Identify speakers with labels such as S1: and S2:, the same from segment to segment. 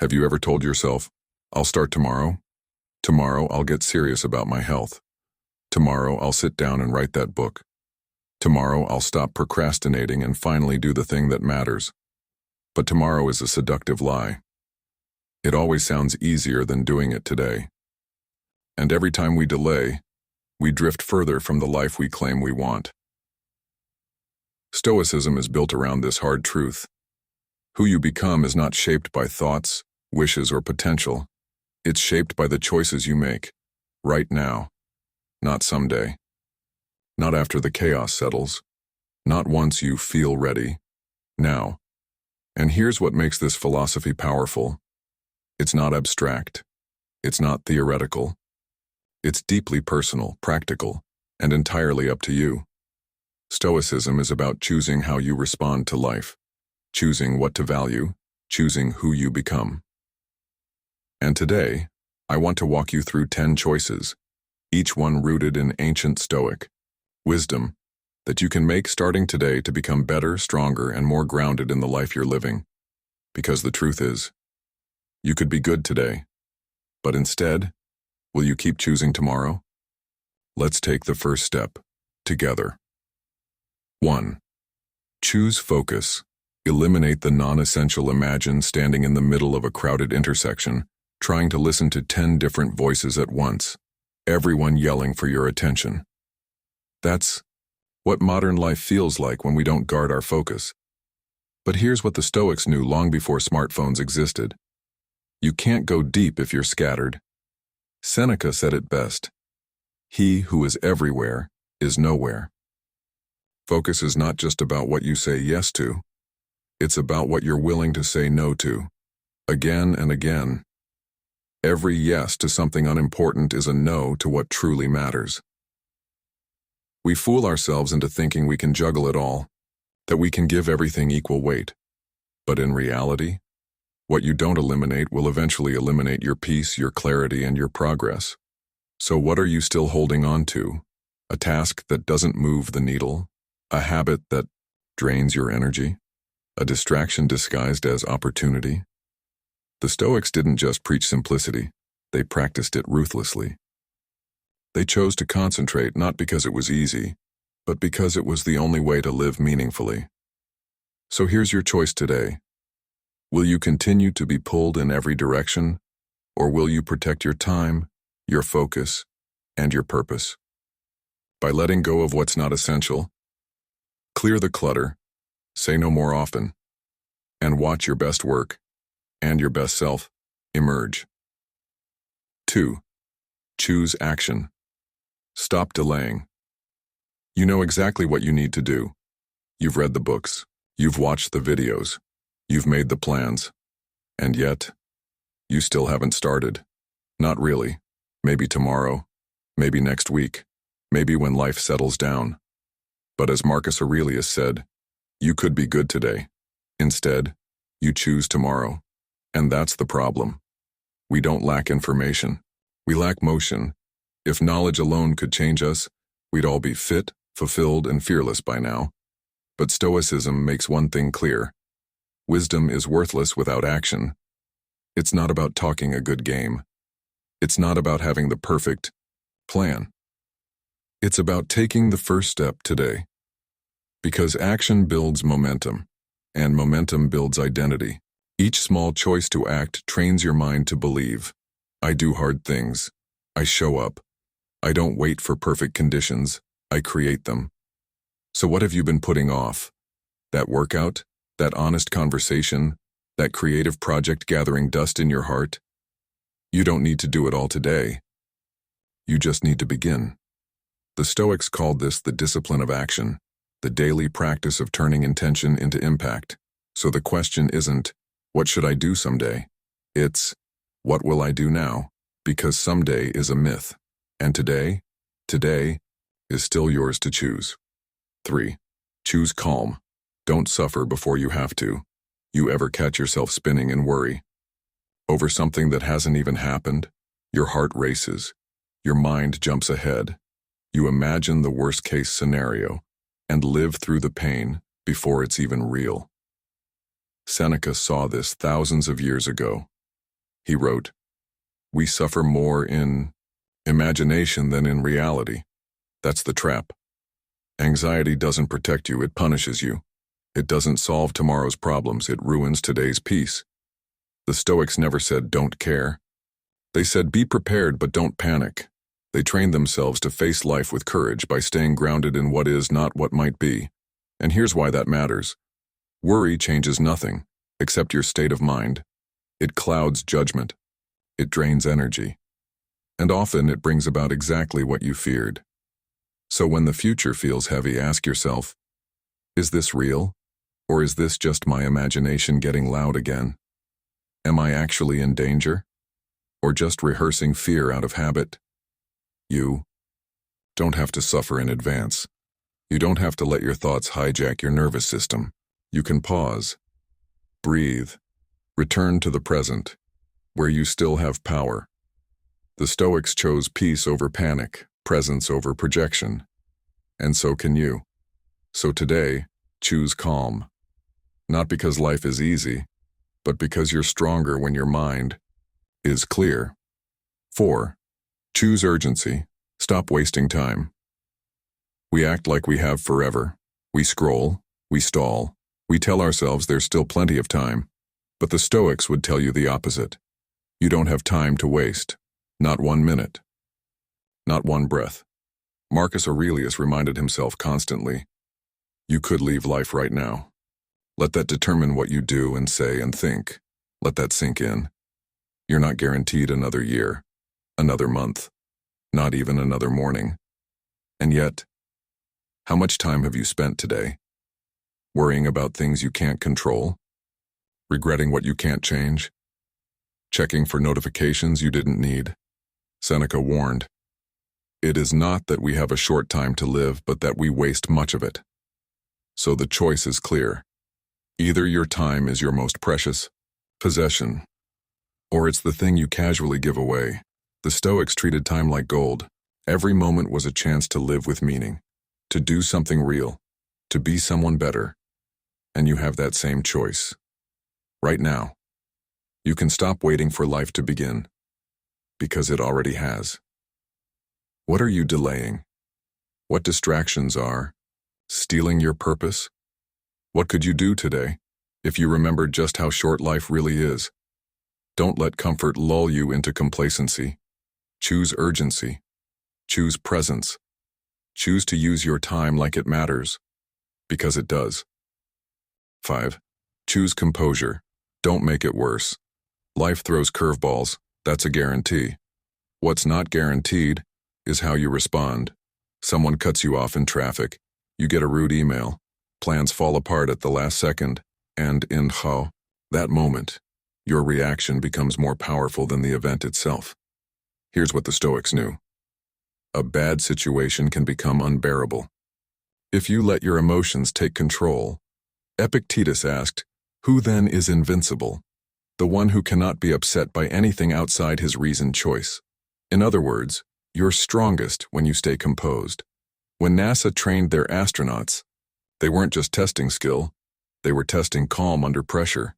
S1: Have you ever told yourself, I'll start tomorrow? Tomorrow I'll get serious about my health. Tomorrow I'll sit down and write that book. Tomorrow I'll stop procrastinating and finally do the thing that matters. But tomorrow is a seductive lie. It always sounds easier than doing it today. And every time we delay, we drift further from the life we claim we want. Stoicism is built around this hard truth. Who you become is not shaped by thoughts, wishes, or potential. It's shaped by the choices you make, right now, not someday. Not after the chaos settles, not once you feel ready, now. And here's what makes this philosophy powerful. It's not abstract. It's not theoretical. It's deeply personal, practical, and entirely up to you. Stoicism is about choosing how you respond to life, choosing what to value, choosing who you become. And today, I want to walk you through 10 choices, each one rooted in ancient Stoic wisdom that you can make starting today to become better, stronger, and more grounded in the life you're living. Because the truth is, you could be good today, but instead, will you keep choosing tomorrow? Let's take the first step, together. 1. Choose focus. Eliminate the non-essential. Imagine standing in the middle of a crowded intersection, trying to listen to 10 different voices at once, everyone yelling for your attention. That's what modern life feels like when we don't guard our focus. But here's what the Stoics knew long before smartphones existed. You can't go deep if you're scattered. Seneca said it best. He who is everywhere is nowhere. Focus is not just about what you say yes to. It's about what you're willing to say no to, again and again. Every yes to something unimportant is a no to what truly matters. We fool ourselves into thinking we can juggle it all, that we can give everything equal weight. But in reality, what you don't eliminate will eventually eliminate your peace, your clarity, and your progress. So what are you still holding on to? A task that doesn't move the needle? A habit that drains your energy? A distraction disguised as opportunity? The Stoics didn't just preach simplicity, they practiced it ruthlessly. They chose to concentrate not because it was easy, but because it was the only way to live meaningfully. So here's your choice today. Will you continue to be pulled in every direction, or will you protect your time, your focus, and your purpose? By letting go of what's not essential, clear the clutter, say no more often, and watch your best work and your best self emerge. 2. Choose action. Stop delaying. You know exactly what you need to do. You've read the books, you've watched the videos, you've made the plans, and yet, you still haven't started. Not really. Maybe tomorrow, maybe next week, maybe when life settles down. But as Marcus Aurelius said, you could be good today. Instead, you choose tomorrow. And that's the problem. We don't lack information. We lack motion. If knowledge alone could change us, we'd all be fit, fulfilled, and fearless by now. But Stoicism makes one thing clear. Wisdom is worthless without action. It's not about talking a good game. It's not about having the perfect plan. It's about taking the first step today. Because action builds momentum, and momentum builds identity. Each small choice to act trains your mind to believe. I do hard things. I show up. I don't wait for perfect conditions. I create them. So what have you been putting off? That workout? That honest conversation? That creative project gathering dust in your heart? You don't need to do it all today. You just need to begin. The Stoics called this the discipline of action, the daily practice of turning intention into impact. So the question isn't, what should I do someday? It's, what will I do now? Because someday is a myth. And today is still yours to choose. 3. Choose calm. Don't suffer before you have to. You ever catch yourself spinning in worry over something that hasn't even happened? Your heart races. Your mind jumps ahead. You imagine the worst-case scenario and live through the pain before it's even real. Seneca saw this thousands of years ago. He wrote, "We suffer more in imagination than in reality. That's the trap. Anxiety doesn't protect you, it punishes you. It doesn't solve tomorrow's problems, it ruins today's peace." The Stoics never said don't care. They said be prepared but don't panic. They trained themselves to face life with courage by staying grounded in what is, not what might be. And here's why that matters. Worry changes nothing, except your state of mind. It clouds judgment. It drains energy. And often it brings about exactly what you feared. So when the future feels heavy, ask yourself, is this real? Or is this just my imagination getting loud again? Am I actually in danger? Or just rehearsing fear out of habit? You don't have to suffer in advance. You don't have to let your thoughts hijack your nervous system. You can pause, breathe, return to the present, where you still have power. The Stoics chose peace over panic, presence over projection. And so can you. So today, choose calm. Not because life is easy, but because you're stronger when your mind is clear. 4. Choose urgency. Stop wasting time. We act like we have forever. We scroll, we stall, we tell ourselves there's still plenty of time. But the Stoics would tell you the opposite. You don't have time to waste. Not 1 minute. Not one breath. Marcus Aurelius reminded himself constantly, you could leave life right now. Let that determine what you do and say and think. Let that sink in. You're not guaranteed another year, another month, not even another morning. And yet, how much time have you spent today? Worrying about things you can't control? Regretting what you can't change? Checking for notifications you didn't need? Seneca warned, it is not that we have a short time to live, but that we waste much of it. So the choice is clear. Either your time is your most precious possession, or it's the thing you casually give away. The Stoics treated time like gold. Every moment was a chance to live with meaning, to do something real, to be someone better. And you have that same choice. Right now. You can stop waiting for life to begin, because it already has. What are you delaying? What distractions are stealing your purpose? What could you do today if you remembered just how short life really is? Don't let comfort lull you into complacency. Choose urgency. Choose presence. Choose to use your time like it matters, because it does. 5. Choose composure. Don't make it worse. Life throws curveballs, that's a guarantee. What's not guaranteed is how you respond. Someone cuts you off in traffic, you get a rude email, plans fall apart at the last second, and in that moment, your reaction becomes more powerful than the event itself. Here's what the Stoics knew. A bad situation can become unbearable if you let your emotions take control. Epictetus asked, who then is invincible? The one who cannot be upset by anything outside his reasoned choice. In other words, you're strongest when you stay composed. When NASA trained their astronauts, they weren't just testing skill, they were testing calm under pressure.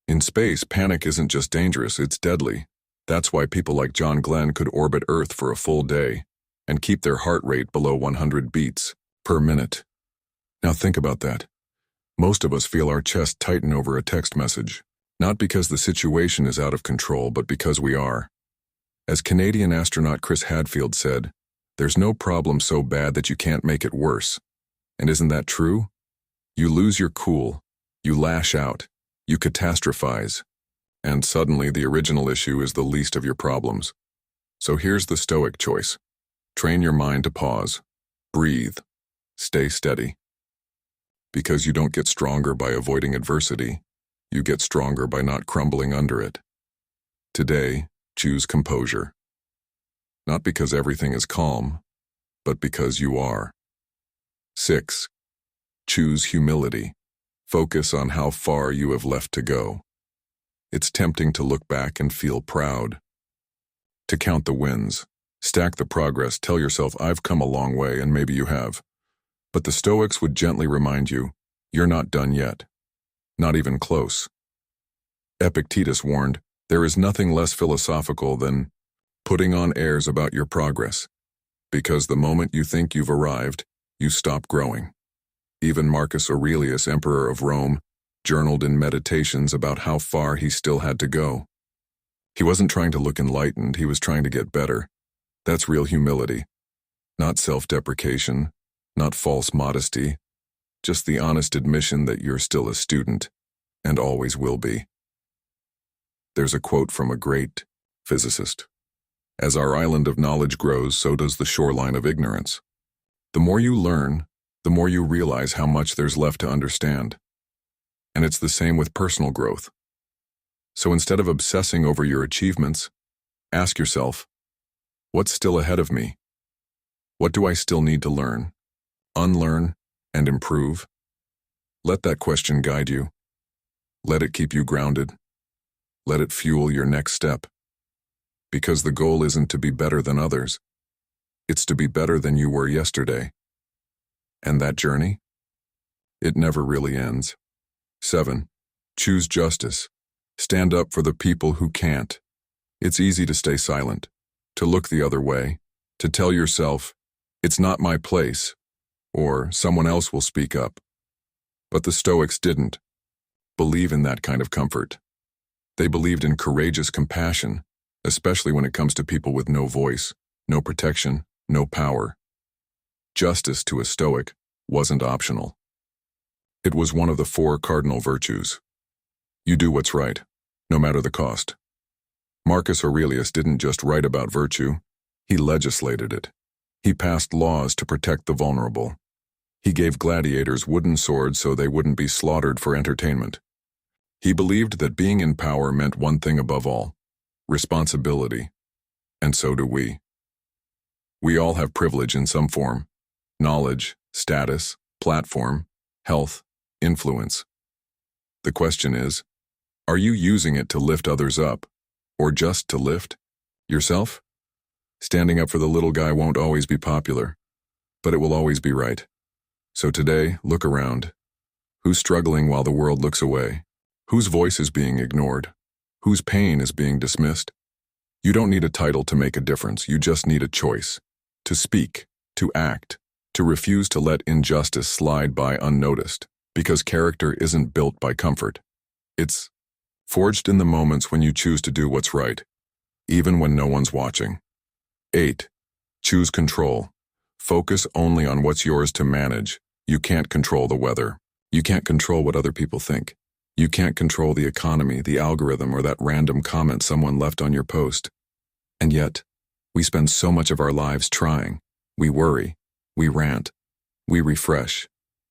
S1: In space, panic isn't just dangerous, it's deadly. That's why people like John Glenn could orbit Earth for a full day and keep their heart rate below 100 beats per minute. Now think about that. Most of us feel our chest tighten over a text message, not because the situation is out of control, but because we are. As Canadian astronaut Chris Hadfield said, there's no problem so bad that you can't make it worse. And isn't that true? You lose your cool, you lash out, you catastrophize, and suddenly the original issue is the least of your problems. So here's the Stoic choice. Train your mind to pause, breathe, stay steady. Because you don't get stronger by avoiding adversity, you get stronger by not crumbling under it. Today, choose composure. Not because everything is calm, but because you are. 6. Choose humility. Focus on how far you have left to go. It's tempting to look back and feel proud. To count the wins, stack the progress, tell yourself, I've come a long way, and maybe you have. But the Stoics would gently remind you, you're not done yet. Not even close. Epictetus warned, There is nothing less philosophical than putting on airs about your progress, because the moment you think you've arrived, you stop growing. Even Marcus Aurelius, emperor of Rome, journaled in Meditations about how far he still had to go. He wasn't trying to look enlightened, he was trying to get better. That's real humility. Not self-deprecation, not false modesty, just the honest admission that you're still a student, and always will be. There's a quote from a great physicist. As our island of knowledge grows, so does the shoreline of ignorance. The more you learn, the more you realize how much there's left to understand. And it's the same with personal growth. So instead of obsessing over your achievements, ask yourself, what's still ahead of me? What do I still need to learn, unlearn, and improve? Let that question guide you. Let it keep you grounded. Let it fuel your next step. Because the goal isn't to be better than others. It's to be better than you were yesterday. And that journey? It never really ends. 7. Choose justice. Stand up for the people who can't. It's easy to stay silent, to look the other way, to tell yourself, it's not my place, or someone else will speak up. But the Stoics didn't believe in that kind of comfort. They believed in courageous compassion, especially when it comes to people with no voice, no protection, no power. Justice to a Stoic wasn't optional. It was one of the 4 cardinal virtues. You do what's right, no matter the cost. Marcus Aurelius didn't just write about virtue, he legislated it. He passed laws to protect the vulnerable. He gave gladiators wooden swords so they wouldn't be slaughtered for entertainment. He believed that being in power meant one thing above all: responsibility. And so do we. We all have privilege in some form: knowledge, status, platform, health, influence. The question is, are you using it to lift others up, or just to lift yourself? Standing up for the little guy won't always be popular, but it will always be right. So today, look around. Who's struggling while the world looks away? Whose voice is being ignored? Whose pain is being dismissed? You don't need a title to make a difference, you just need a choice. To speak, to act, to refuse to let injustice slide by unnoticed, because character isn't built by comfort. It's forged in the moments when you choose to do what's right, even when no one's watching. 8. Choose control. Focus only on what's yours to manage. You can't control the weather. You can't control what other people think. You can't control the economy, the algorithm, or that random comment someone left on your post. And yet, we spend so much of our lives trying. We worry. We rant. We refresh.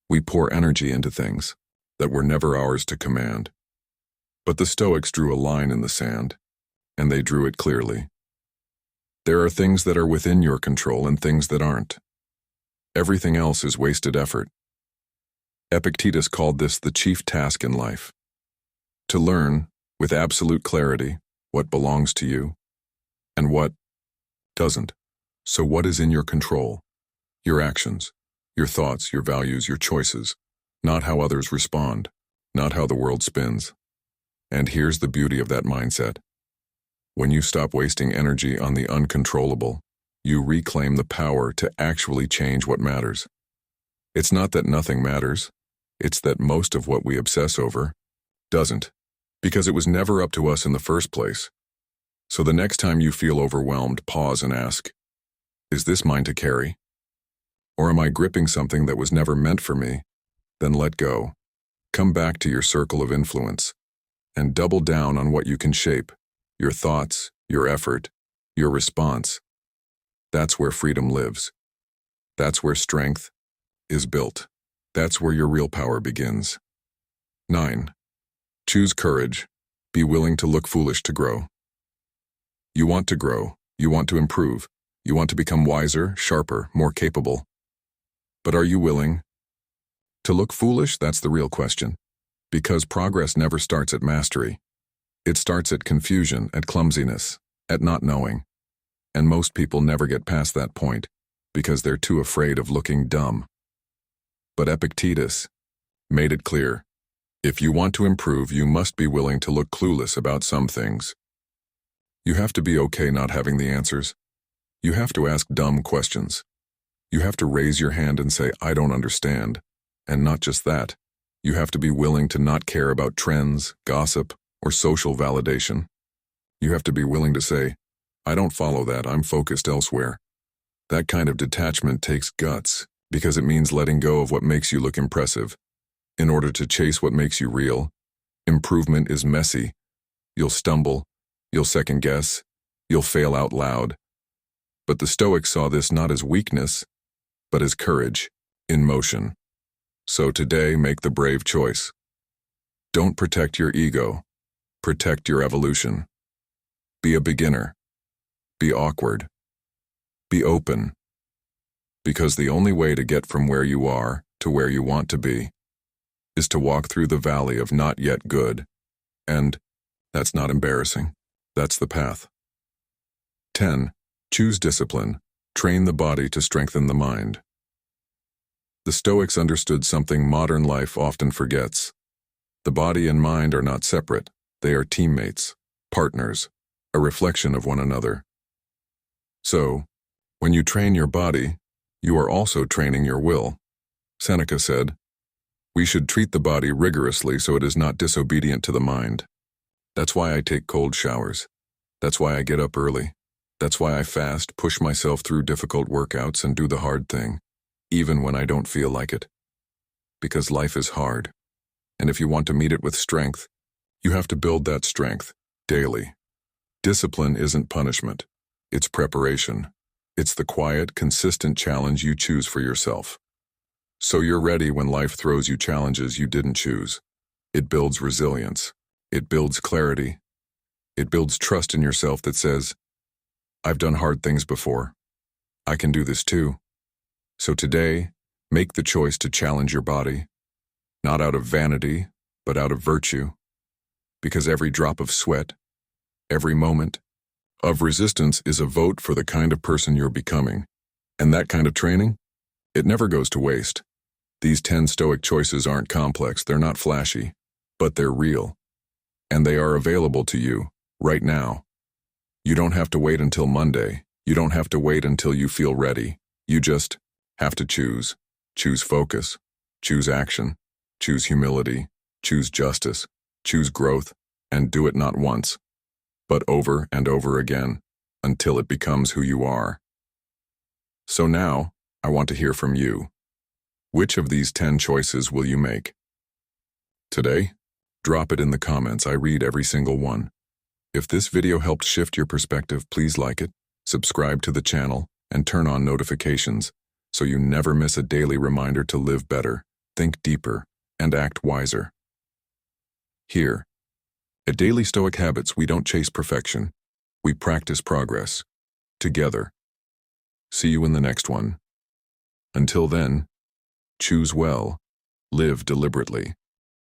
S1: We pour energy into things that were never ours to command. But the Stoics drew a line in the sand, and they drew it clearly. There are things that are within your control and things that aren't. Everything else is wasted effort. Epictetus called this the chief task in life. To learn, with absolute clarity, what belongs to you and what doesn't. So what is in your control? Your actions, your thoughts, your values, your choices, not how others respond, not how the world spins. And here's the beauty of that mindset. When you stop wasting energy on the uncontrollable, you reclaim the power to actually change what matters. It's not that nothing matters, it's that most of what we obsess over doesn't, because it was never up to us in the first place. So the next time you feel overwhelmed, pause and ask, is this mine to carry? Or am I gripping something that was never meant for me? Then let go. Come back to your circle of influence and double down on what you can shape, your thoughts, your effort, your response. That's where freedom lives. That's where strength is built. That's where your real power begins. 9. Choose courage. Be willing to look foolish to grow. You want to grow. You want to improve. You want to become wiser, sharper, more capable. But are you willing to look foolish? That's the real question. Because progress never starts at mastery. It starts at confusion, at clumsiness, at not knowing. And most people never get past that point because they're too afraid of looking dumb. But Epictetus made it clear. If you want to improve, you must be willing to look clueless about some things. You have to be okay not having the answers. You have to ask dumb questions. You have to raise your hand and say, I don't understand. And not just that. You have to be willing to not care about trends, gossip, or social validation. You have to be willing to say, I don't follow that, I'm focused elsewhere. That kind of detachment takes guts, because it means letting go of what makes you look impressive. In order to chase what makes you real, improvement is messy. You'll stumble, you'll second guess, you'll fail out loud. But the Stoics saw this not as weakness, but as courage, in motion. So today, make the brave choice. Don't protect your ego. Protect your evolution. Be a beginner. Be awkward. Be open. Because the only way to get from where you are to where you want to be is to walk through the valley of not yet good. And that's not embarrassing. That's the path. 10. Choose discipline. Train the body to strengthen the mind. The Stoics understood something modern life often forgets. The body and mind are not separate. They are teammates, partners, a reflection of one another. So, when you train your body, you are also training your will. Seneca said, we should treat the body rigorously so it is not disobedient to the mind. That's why I take cold showers. That's why I get up early. That's why I fast, push myself through difficult workouts, and do the hard thing, even when I don't feel like it. Because life is hard, and if you want to meet it with strength, you have to build that strength daily. Discipline isn't punishment. It's preparation. It's the quiet, consistent challenge you choose for yourself. So you're ready when life throws you challenges you didn't choose. It builds resilience. It builds clarity. It builds trust in yourself that says, I've done hard things before. I can do this too. So today, make the choice to challenge your body, not out of vanity, but out of virtue. Because every drop of sweat, every moment of resistance is a vote for the kind of person you're becoming. And that kind of training, it never goes to waste. These 10 Stoic choices aren't complex, they're not flashy, but they're real. And they are available to you, right now. You don't have to wait until Monday. You don't have to wait until you feel ready. You just have to choose. Choose focus. Choose action. Choose humility. Choose justice. Choose growth. And do it not once, but over and over again, until it becomes who you are. So now, I want to hear from you. Which of these 10 choices will you make? Today? Drop it in the comments. I read every single one. If this video helped shift your perspective, please like it, subscribe to the channel, and turn on notifications so you never miss a daily reminder to live better, think deeper, and act wiser. Here, at Daily Stoic Habits, we don't chase perfection. We practice progress. Together. See you in the next one. Until then, choose well, live deliberately.